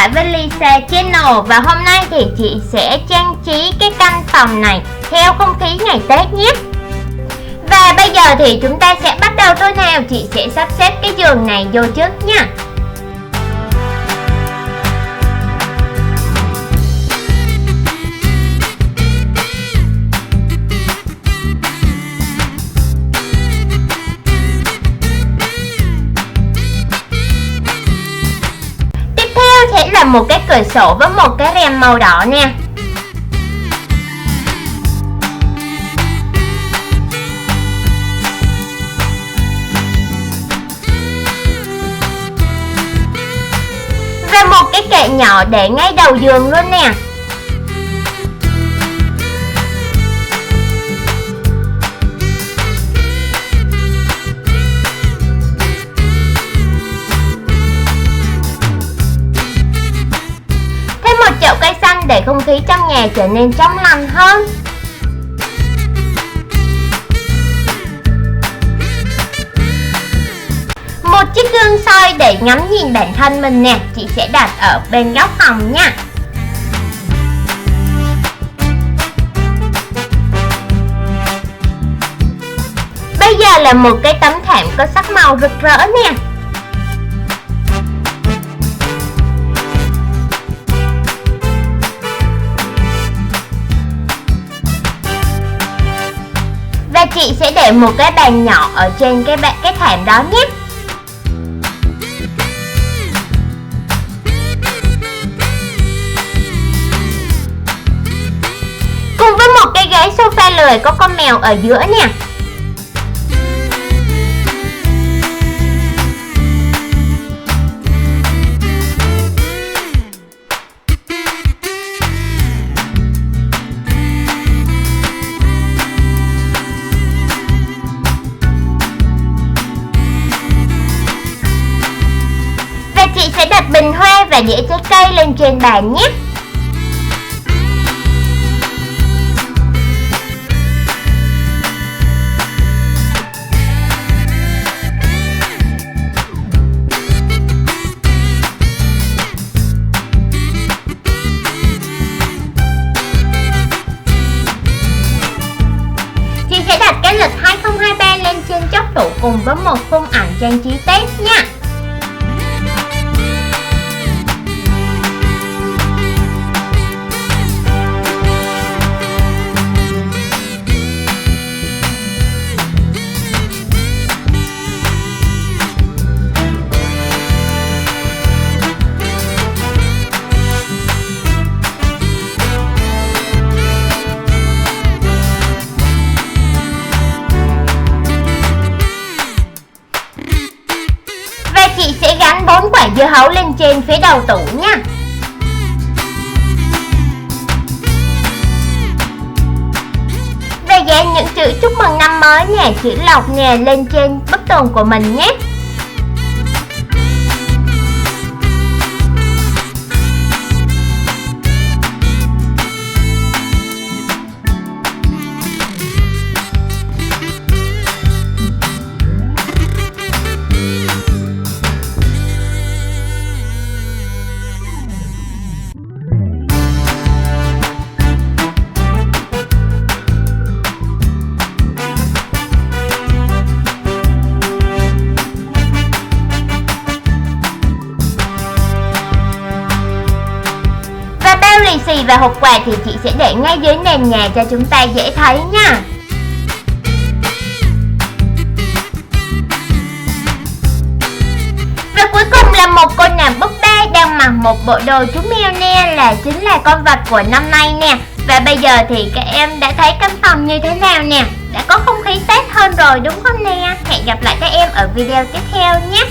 lại với Lisa Channel. Và hôm nay thì chị sẽ trang trí cái căn phòng này theo không khí ngày Tết nhé. Và bây giờ thì chúng ta sẽ bắt đầu thôi nào. Chị sẽ sắp xếp cái giường này vô trước nha. Sẽ là một cái cửa sổ với một cái rèm màu đỏ nè. Và một cái kệ nhỏ để ngay đầu giường luôn nè. Chậu cây xanh để không khí trong nhà trở nên trong lành hơn. Một chiếc gương soi để ngắm nhìn bản thân mình nè. Chị sẽ đặt ở bên góc phòng nha. Bây giờ là một cái tấm thảm có sắc màu rực rỡ nè. Và chị sẽ để một cái bàn nhỏ ở trên cái thảm đó nhé. Cùng với một cái ghế sofa lười có con mèo ở giữa nè. Chị sẽ đặt bình hoa và đĩa trái cây lên trên bàn nhé. Chị sẽ đặt cái lịch 2023 lên trên chóp tủ cùng với một khung ảnh trang trí Tết nha. Chị sẽ gắn 4 quả dưa hấu lên trên phía đầu tủ nha. Và dán những chữ chúc mừng năm mới nè, chữ lộc nè lên trên bức tường của mình nhé. Lì xì và hộp quà thì chị sẽ để ngay dưới nền nhà cho chúng ta dễ thấy nha. Và cuối cùng là một cô nàng búp bê đang mặc một bộ đồ chú mèo nè, chính là con vật của năm nay nè. Và bây giờ thì các em đã thấy căn phòng như thế nào nè, đã có không khí Tết hơn rồi đúng không nè. Hẹn gặp lại các em ở video tiếp theo nhé.